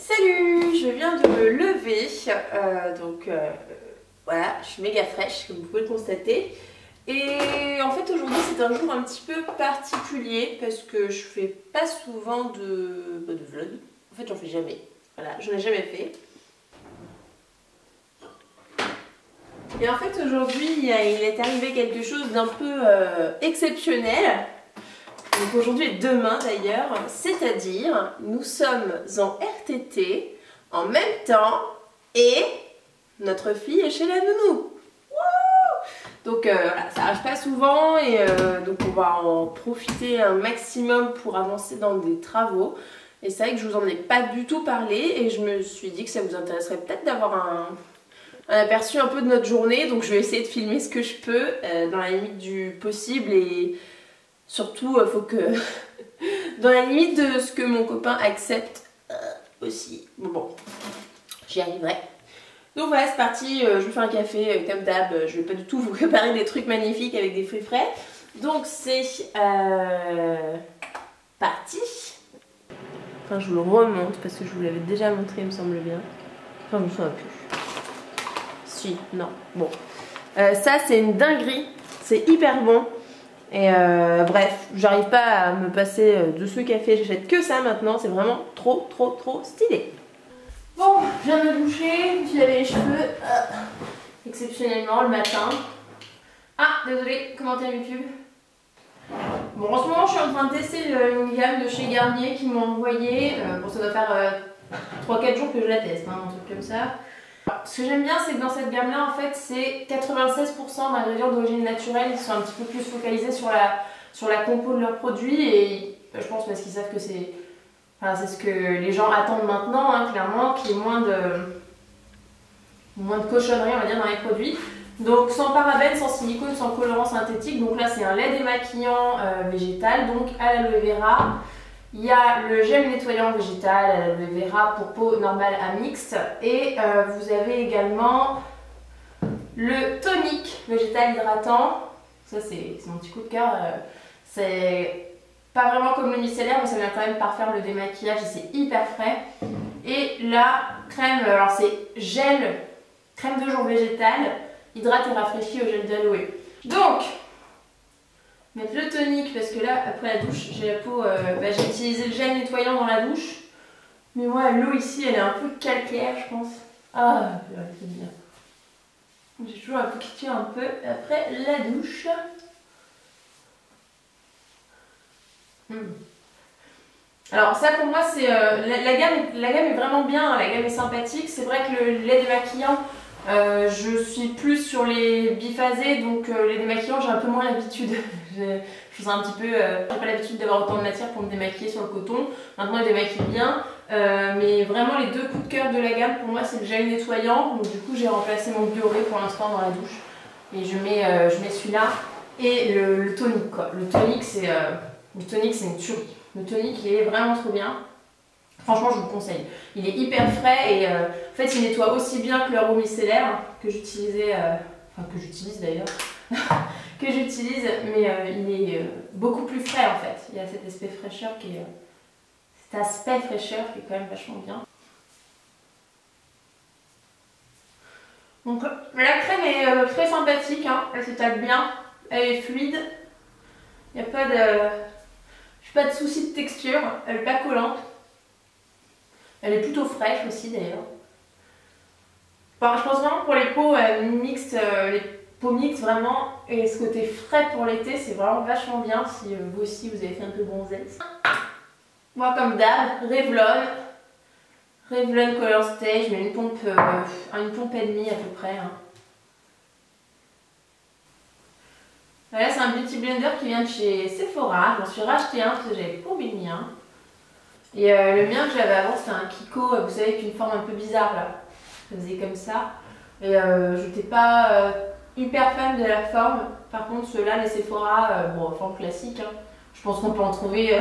Salut, je viens de me lever, voilà, je suis méga fraîche comme vous pouvez le constater. Et en fait aujourd'hui c'est un jour un petit peu particulier parce que je fais pas souvent de vlog. En fait j'en fais jamais, voilà, j'en ai jamais fait. Et en fait aujourd'hui il est arrivé quelque chose d'un peu exceptionnel. Donc aujourd'hui et demain d'ailleurs, c'est-à-dire nous sommes en RTT en même temps et notre fille est chez la nounou. Donc voilà, ça arrive pas souvent et donc on va en profiter un maximum pour avancer dans des travaux. Et c'est vrai que je vous en ai pas du tout parlé et je me suis dit que ça vous intéresserait peut-être d'avoir un aperçu un peu de notre journée. Donc je vais essayer de filmer ce que je peux dans la limite du possible et surtout faut que dans la limite de ce que mon copain accepte aussi. Bon, j'y arriverai. Donc voilà, c'est parti, je vais faire un café comme d'hab, je vais pas du tout vous préparer des trucs magnifiques avec des fruits frais. Donc c'est parti. Enfin je vous le remonte parce que je vous l'avais déjà montré il me semble bien. Enfin je me souviens plus. Si, non, bon. Ça c'est une dinguerie, c'est hyper bon. Et bref, j'arrive pas à me passer de ce café, j'achète que ça maintenant, c'est vraiment trop stylé. Bon, je viens de me doucher, je me suis lavé les cheveux, exceptionnellement le matin. Ah, désolé, commentaire YouTube. Bon, en ce moment, je suis en train de tester une gamme de chez Garnier qui m'ont envoyé. Bon, ça doit faire 3-4 jours que je la teste, hein, un truc comme ça. Ce que j'aime bien, c'est que dans cette gamme-là, en fait, c'est 96% d'ingrédients d'origine naturelle. Ils sont un petit peu plus focalisés sur la compo de leurs produits et je pense parce qu'ils savent que c'est... Enfin, c'est ce que les gens attendent maintenant, hein, clairement, qu'il y ait moins de cochonneries, on va dire, dans les produits. Donc sans parabènes, sans silicone, sans colorant synthétique. Donc là, c'est un lait démaquillant végétal, donc à l'aloe vera. Il y a le gel nettoyant végétal à l'aloe vera pour peau normale à mixte. Et vous avez également le tonique végétal hydratant. Ça, c'est mon petit coup de cœur. C'est pas vraiment comme le micellaire, mais ça vient quand même parfaire le démaquillage et c'est hyper frais. Et la crème, alors c'est gel, crème de jour végétale, hydrate et rafraîchit au gel d'aloe. Donc, mettre le tonique parce que là, après la douche, j'ai la peau, j'ai utilisé le gel nettoyant dans la douche. Mais moi, l'eau ici, elle est un peu calcaire, je pense. Ah, c'est bien. J'ai toujours la peau qui tire un peu après la douche. Alors ça pour moi c'est la gamme est vraiment bien, la gamme est sympathique. C'est vrai que le lait démaquillant, je suis plus sur les biphasés, donc les démaquillants j'ai un peu moins l'habitude. Je fais un petit peu, j'ai pas l'habitude d'avoir autant de matière pour me démaquiller sur le coton. Maintenant il démaquille bien, mais vraiment les deux coups de cœur de la gamme pour moi c'est le gel nettoyant. Donc du coup j'ai remplacé mon bioré pour l'instant dans la douche et je mets celui-là et le tonique quoi. Le tonique c'est une tuerie. Le tonique il est vraiment trop bien. Franchement je vous le conseille. Il est hyper frais et en fait il nettoie aussi bien que le Rhum micellaire que j'utilisais, enfin que j'utilise d'ailleurs, que j'utilise, mais il est beaucoup plus frais en fait. Il y a cet aspect fraîcheur qui est, cet aspect fraîcheur qui est quand même vachement bien. Donc la crème est très sympathique, hein. Elle s'étale bien, elle est fluide. Il n'y a pas de souci de texture, elle n'est pas collante. Elle est plutôt fraîche aussi d'ailleurs. Enfin, je pense vraiment pour les peaux mixtes, les peaux mixtes vraiment, et ce côté frais pour l'été, c'est vraiment vachement bien si vous aussi vous avez fait un peu bronzesse. Moi comme d'hab, Revlon Color Stay, je mets une pompe et demie à peu près. Hein. Là c'est un beauty blender qui vient de chez Sephora, j'en suis racheté un parce que j'avais paumé le mien. Et le mien que j'avais avant c'était un Kiko, vous savez, avec une forme un peu bizarre là. Ça faisait comme ça. Et je n'étais pas hyper fan de la forme. Par contre ceux-là, les Sephora, bon, forme classique. Hein. Je pense qu'on peut en trouver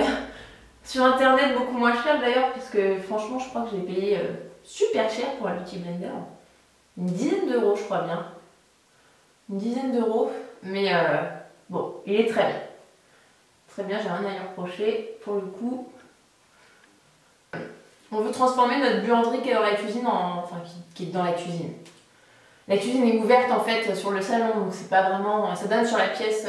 sur internet beaucoup moins cher d'ailleurs, parce que franchement je crois que j'ai payé super cher pour un beauty blender. Une dizaine d'euros je crois bien. Une dizaine d'euros. Mais bon, il est très bien. Très bien, j'ai rien à y reprocher pour le coup. On veut transformer notre buanderie qui est dans la cuisine enfin qui est dans la cuisine. La cuisine est ouverte en fait sur le salon, donc c'est pas vraiment. Ça donne sur la pièce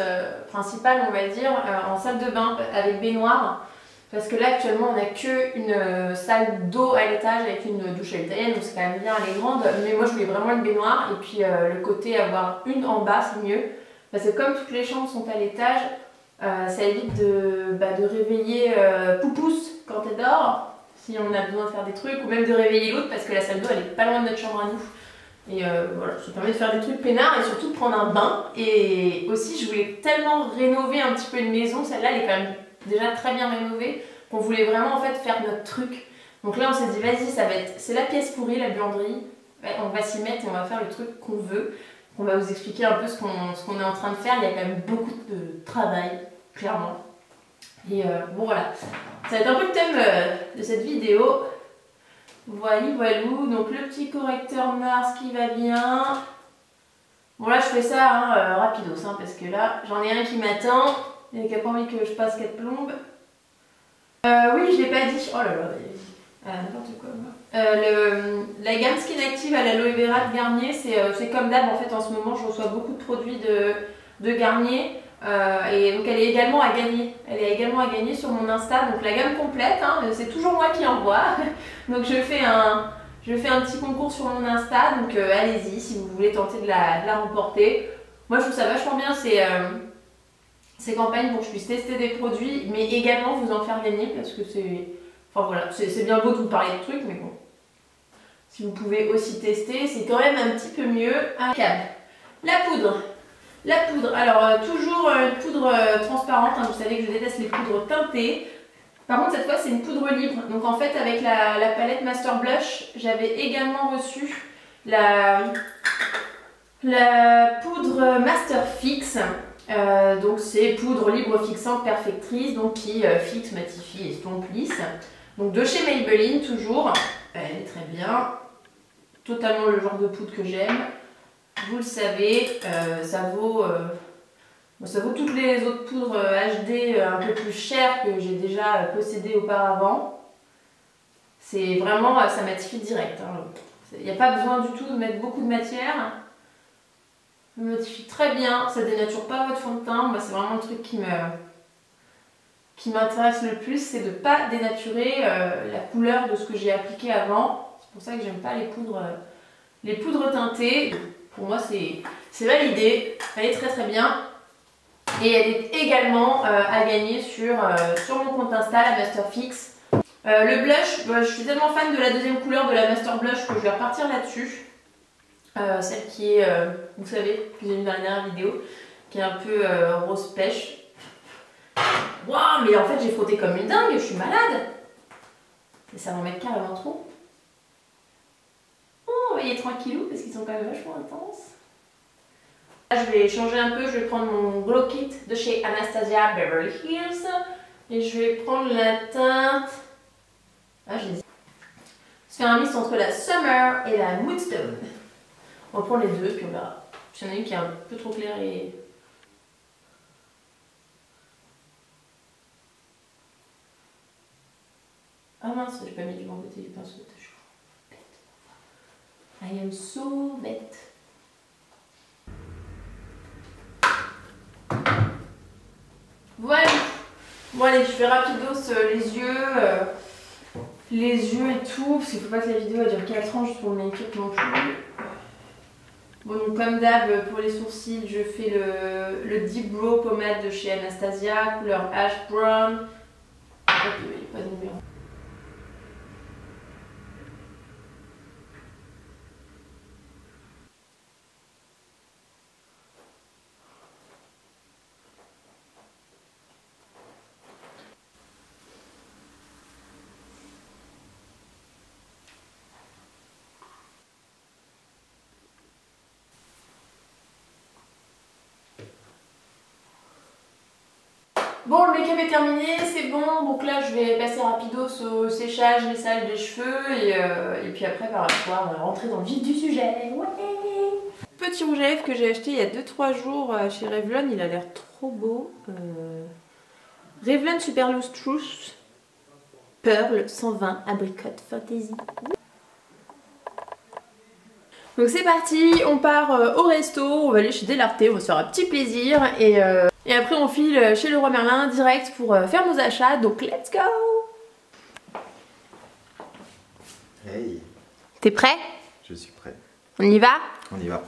principale, on va dire, en salle de bain avec baignoire. Parce que là actuellement on n'a qu'une salle d'eau à l'étage avec une douche à l'italienne, donc c'est quand même bien, elle est grande. Mais moi je voulais vraiment une baignoire et puis le côté avoir une en bas c'est mieux. Parce que comme toutes les chambres sont à l'étage, ça évite de réveiller Poupousse quand elle dort, si on a besoin de faire des trucs, ou même de réveiller l'autre parce que la salle d'eau elle est pas loin de notre chambre à nous. Et voilà, ça permet de faire des trucs peinards et surtout de prendre un bain. Et aussi, je voulais tellement rénover un petit peu une maison. Celle-là, elle est quand même déjà très bien rénovée, qu'on voulait vraiment en fait faire notre truc. Donc là, on s'est dit, vas-y, c'est la pièce pourrie, la buanderie. Ouais, on va s'y mettre et on va faire le truc qu'on veut. On va vous expliquer un peu ce qu'on est en train de faire. Il y a quand même beaucoup de travail, clairement. Et bon, voilà. Ça va être un peu le thème de cette vidéo. Voilou, donc le petit correcteur Mars qui va bien. Bon là je fais ça rapidos parce que là j'en ai un qui m'attend et qui a pas envie que je passe 4 plombes. Oui, je l'ai pas dit. Oh là là, n'importe quoi. La gamme Skin Active à l'aloe vera de Garnier, c'est comme d'hab en fait en ce moment je reçois beaucoup de produits de Garnier. Et donc elle est également à gagner. Elle est également à gagner sur mon Insta. Donc la gamme complète, c'est toujours moi qui envoie. Donc je fais un petit concours sur mon Insta. Donc allez-y si vous voulez tenter de la remporter. Moi je trouve ça vachement bien ces campagnes pour que je puisse tester des produits, mais également vous en faire gagner parce que enfin voilà, c'est bien beau de vous parler de trucs, mais bon. Si vous pouvez aussi tester, c'est quand même un petit peu mieux. La poudre. La poudre, alors toujours une poudre transparente, vous savez que je déteste les poudres teintées. Par contre cette fois c'est une poudre libre, donc en fait avec la palette Master Blush, j'avais également reçu la poudre Master Fix. Donc c'est poudre libre fixante perfectrice, donc qui fixe, matifie et estompe lisse. Donc de chez Maybelline toujours, elle est très bien, totalement le genre de poudre que j'aime. Vous le savez, ça vaut toutes les autres poudres HD un peu plus chères que j'ai déjà possédées auparavant. C'est vraiment, ça matifie direct. Il n'y a pas besoin du tout de mettre beaucoup de matière. Ça matifie très bien, ça dénature pas votre fond de teint. Moi, c'est vraiment le truc qui m'intéresse le plus, c'est de ne pas dénaturer la couleur de ce que j'ai appliqué avant. C'est pour ça que j'aime pas les poudres teintées. Pour moi, c'est validé. Elle est très très bien. Et elle est également à gagner sur mon compte Insta, la Master Fix. Le blush, je suis tellement fan de la deuxième couleur de la Master Blush que je vais repartir là-dessus. Celle qui est, vous savez, que j'ai mis dans la dernière vidéo, qui est un peu rose pêche. Waouh, mais en fait, j'ai frotté comme une dingue, je suis malade. Et ça m'en met carrément trop. On va y aller tranquillou parce qu'ils sont quand même vachement intenses. Là, je vais changer un peu, je vais prendre mon Glow Kit de chez Anastasia Beverly Hills et je vais prendre la teinte. C'est un mix entre la Summer et la Moonstone. On va prendre les deux puis on verra. Il y en a une qui est un peu trop claire et. Ah mince, j'ai pas mis du bon côté du pinceau. Je suis bête. I am so bête. Voilà. Bon allez, je fais rapidos les yeux et tout, parce qu'il faut pas que la vidéo dure 4 ans juste pour le make-up non plus. Bon donc comme d'hab pour les sourcils, je fais le Deep Brow Pommade de chez Anastasia, couleur Ash Brown. Il n'y a pas de numéro. Bon, le make-up est terminé, c'est bon, donc là je vais passer rapidos au séchage, les salles des cheveux et puis après par la soir, on va rentrer dans le vif du sujet. Ouais. Petit rouge à lèvres que j'ai acheté il y a 2-3 jours chez Revlon, il a l'air trop beau. Revlon Super Loose Truth. Pearl 120 Apricot Fantasy. Donc c'est parti, on part au resto, on va aller chez Delarte, on va se faire un petit plaisir et après on file chez Leroy Merlin direct pour faire nos achats, donc let's go! Hey! T'es prêt? Je suis prêt. On y va? On y va.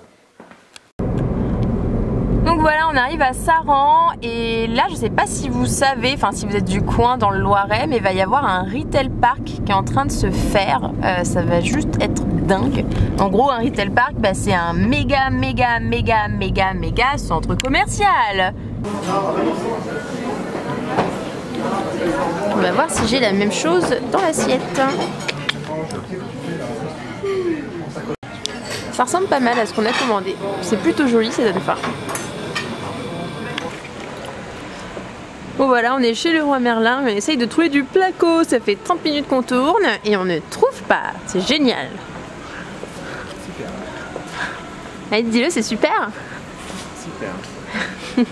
Donc voilà, on arrive à Saran et là je sais pas si vous savez, enfin si vous êtes du coin dans le Loiret, mais il va y avoir un retail park qui est en train de se faire. Ça va juste être dingue. En gros, un retail park, bah, c'est un méga centre commercial. On va voir si j'ai la même chose dans l'assiette. Ça ressemble pas mal à ce qu'on a commandé. C'est plutôt joli, ça donne faim. Bon voilà, on est chez Leroy Merlin, on essaye de trouver du placo, ça fait 30 minutes qu'on tourne et on ne trouve pas, c'est génial. Super. Allez, dis-le, c'est super. Super. Ouais,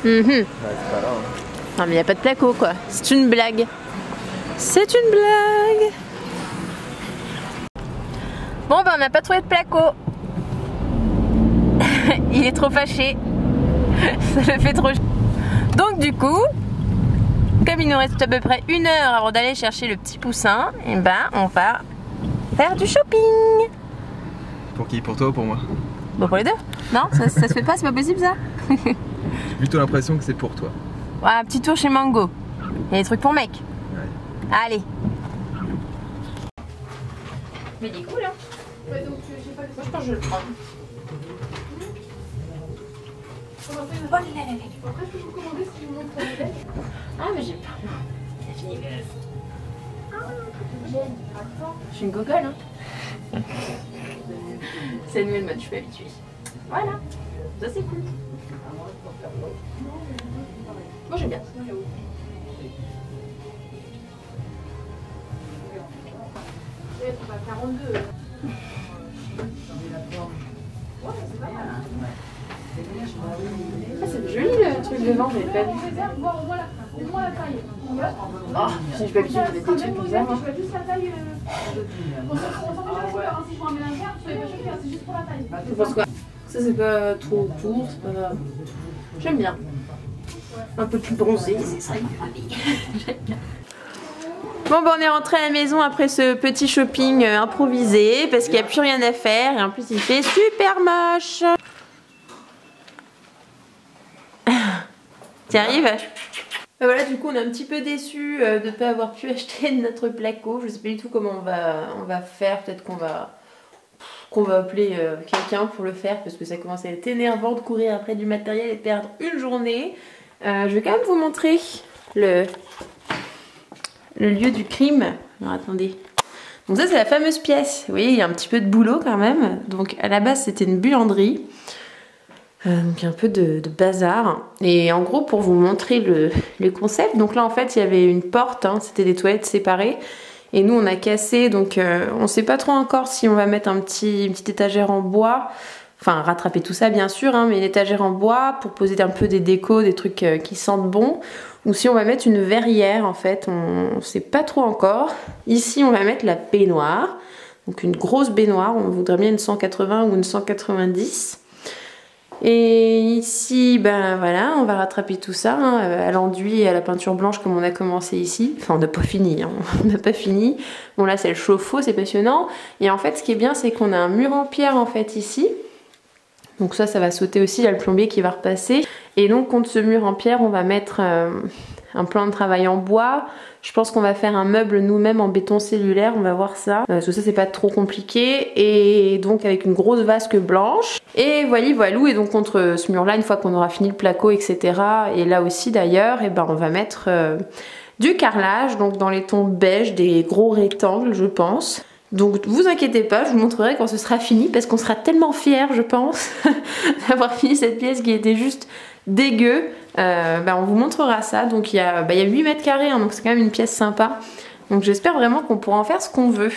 c'est pas là, hein. Non mais il n'y a pas de placo quoi, c'est une blague. C'est une blague. Bon ben on n'a pas trouvé de placo. Il est trop fâché. Ça le fait trop. Donc du coup, comme il nous reste à peu près 1 heure avant d'aller chercher le petit poussin, et ben on va faire du shopping. Pour qui? Pour toi ou pour moi? Bon pour les deux. Non, ça se fait pas, c'est pas possible ça. J'ai plutôt l'impression que c'est pour toi. Ouais, un petit tour chez Mango. Il y a des trucs pour mec. Ouais. Allez. Mais il est cool hein. Ouais, donc j'ai pas le Moi je pense que je le prends. Oh là là. Après, je peux vous commander si je vous montre le modèle. Ah mais j'ai pas. C'est fini. Attends. Je suis une gogole hein. C'est une nouvelle mode, je suis pas habituée. Voilà. Ça c'est cool. Moi j'aime bien. Ouais, on va à 42. Ouais, c'est pas mal. Ah, c'est joli le truc devant, j'avais pas vu. Bon, voilà. Dis-moi la taille. Voilà. Oh, je suis pas habituée de des trucs bizarres. Je vois juste la taille. On s'en fiche pas, hein, si je vois un ménagère, soyez pas choqués, c'est juste pour la taille. Je pense quoi. Ça c'est pas trop court, c'est pas. J'aime bien. Un peu plus bronzé, c'est ça. J'aime bien. Bon bah on est rentré à la maison après ce petit shopping improvisé parce qu'il n'y a plus rien à faire et en plus il fait super moche. T'y arrives? Voilà, du coup on est un petit peu déçus de ne pas avoir pu acheter notre placo. Je sais pas du tout comment on va faire. Peut-être qu'on va appeler quelqu'un pour le faire parce que ça commence à être énervant de courir après du matériel et de perdre une journée. Je vais quand même vous montrer le lieu du crime. Alors attendez. Donc ça c'est la fameuse pièce. Vous voyez, il y a un petit peu de boulot quand même. Donc à la base c'était une buanderie. Donc un peu de bazar. Et en gros pour vous montrer le concept. Donc là en fait il y avait une porte. Hein, c'était des toilettes séparées. Et nous on a cassé. Donc on sait pas trop encore si on va mettre une petite étagère en bois. Enfin rattraper tout ça bien sûr. Hein, mais une étagère en bois pour poser un peu des décos, des trucs qui sentent bon. Ou si on va mettre une verrière en fait, on sait pas trop encore. Ici on va mettre la baignoire, donc une grosse baignoire, on voudrait bien une 180 ou une 190. Et ici, ben voilà, on va rattraper tout ça hein, à l'enduit et à la peinture blanche comme on a commencé ici. Enfin on n'a pas fini, hein. On n'a pas fini. Bon là c'est le chauffe-eau, c'est passionnant. Et en fait ce qui est bien c'est qu'on a un mur en pierre en fait ici. Donc ça va sauter aussi, il y a le plombier qui va repasser. Et donc contre ce mur en pierre, on va mettre un plan de travail en bois. Je pense qu'on va faire un meuble nous-mêmes en béton cellulaire, on va voir ça. Parce que ça c'est pas trop compliqué. Et donc avec une grosse vasque blanche. Et voilà. Et donc contre ce mur-là, une fois qu'on aura fini le placo, etc. Et là aussi d'ailleurs, et ben on va mettre du carrelage, donc dans les tons beige, des gros rectangles je pense. Donc vous inquiétez pas, je vous montrerai quand ce sera fini parce qu'on sera tellement fiers je pense d'avoir fini cette pièce qui était juste dégueu. On vous montrera ça. Donc il y a 8 mètres carrés hein, donc c'est quand même une pièce sympa. Donc j'espère vraiment qu'on pourra en faire ce qu'on veut.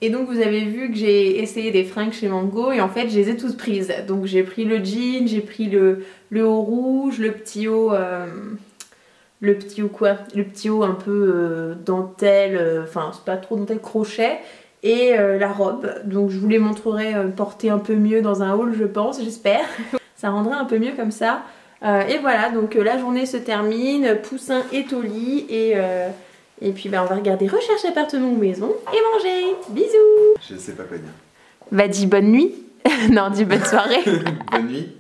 Et donc vous avez vu que j'ai essayé des fringues chez Mango et en fait je les ai toutes prises. Donc j'ai pris le jean, j'ai pris le haut rouge, le petit haut quoi? Le petit haut un peu dentelle, enfin c'est pas trop dentelle, crochet. Et la robe, donc je vous les montrerai porter un peu mieux dans un haul je pense, j'espère. Ça rendrait un peu mieux comme ça. Et voilà, donc la journée se termine, Poussin est au lit et puis bah, on va regarder Recherche appartement ou maison et manger. Bisous. Je sais pas quoi dire. Bah dis bonne nuit. Non, dis bonne soirée. Bonne nuit.